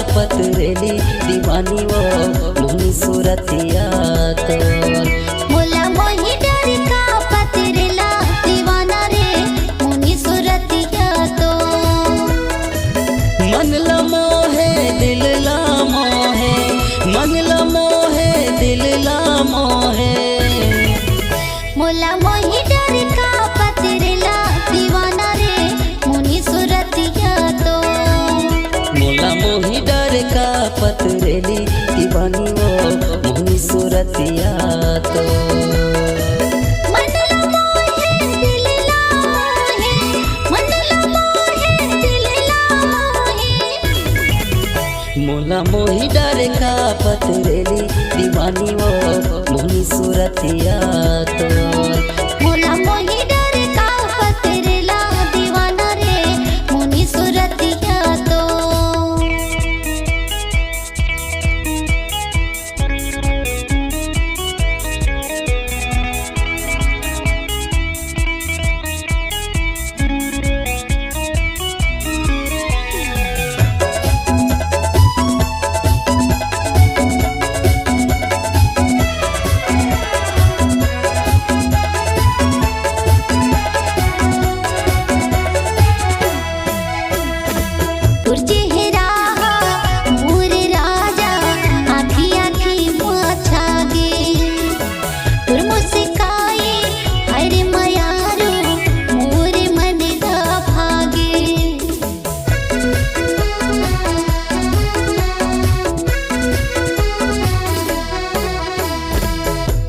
पतरेली दीवानी वो मुनी सूरतिया तो मोला मोही डर का पतरेला दीवाना रे मुनी सूरतिया तो मन ला मोहे दिल ला मोहे मन ला मोहे दिल ला मोहे मोला मोही डर का पतरेला दीवाना रे मुनी सूरतिया तो मोला मोही डर का पतरेली दीवानी वो मुनी सूरतिया तो मन ला मोहे दिल ला मोहे मन ला मोहे दिल ला मोहे मोला मोही डर का पतरेली दीवानी वो मुनी सूरतिया तो मोला मोही डर का पतरेला दीवाना रे मुनी सूरतिया तो चेहरा मोर राजा आखी आखी माछा गे तुर मुस्काए हरे मयारो मोर मन दा भागे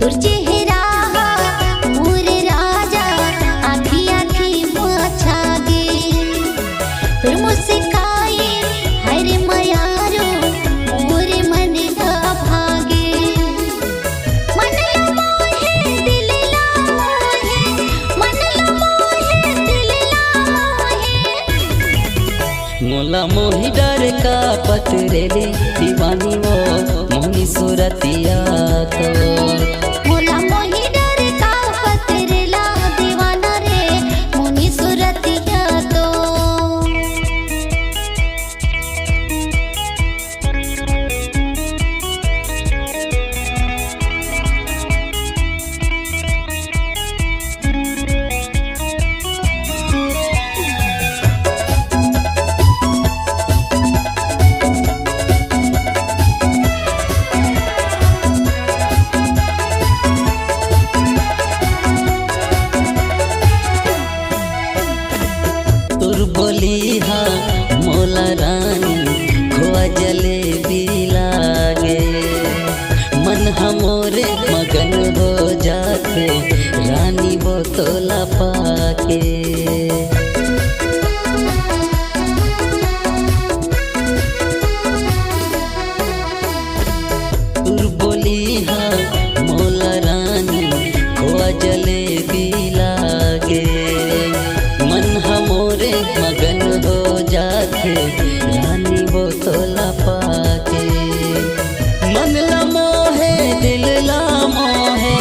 तुर चेहरा मोर राजा आखी आखी माछा गे तुर मुस्काए हरे मयारो मोर मन दा भागे मन ला मोहे दिल ला मोहे मन ला मोहे दिल ला मोहे मोला मोही डर का पतरेली दीवानी वो मोनी सूरतिया तो मोला मोही डर का पतरेला दीवाना रे मुनी सूरतिया तो तुर बोली हाँ मोला रानी खोआ जलेबी लागे मन हमोरे मगन हो जाते रानी बोतला पाके तुर बोली हाँ मोला रानी खोआ जलेबी लागे मन हमोरे मगन हो जाते रानी बोतला पाके मन ला मोहे दिल ला मोहे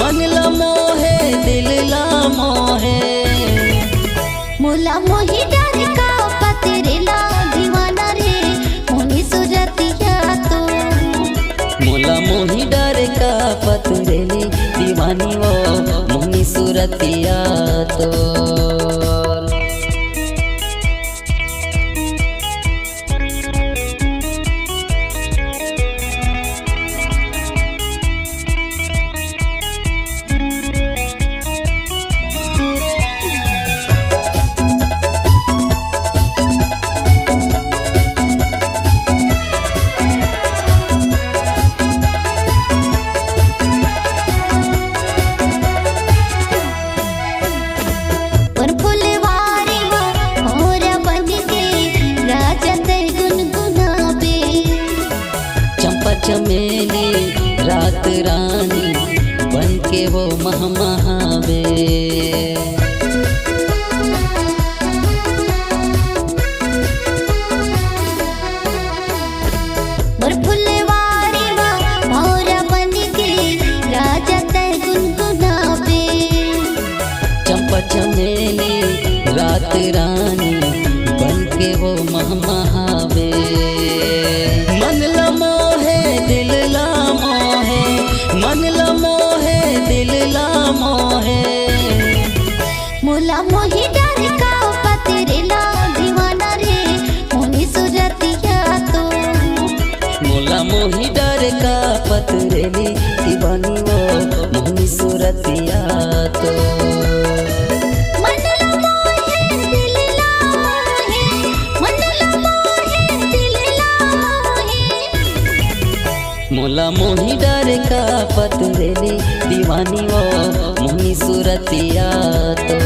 मन ला मोहे दिल ला मोहे मोला मोही डर का पतरेला दीवाना रे मुनी सूरतिया तो मोला मोही डर का पतरेली दीवानी वो मुनी सूरतिया तो पर फुलवारी मोर बन के राजा ते गुनगुनाबे चंपा चमेली रात रानी बन के वो महमहावे मोर फुलवारी मोर बन के राजा ते गुनगुनाबे चंपा चमेली रात रानी बन के वो महमहावे मोला मोही डर का पतरेला दीवाना रे मोनी सुरतिया तो मोला मोही डर का पतरेली दीवानी वो मोहनी सूरतिया तो मनला मोहे दिलला मोहे मनला मोहे दिलला मोहे मोला मोही डर का पतरेली दीवानी वो मोहनी सूरतिया तो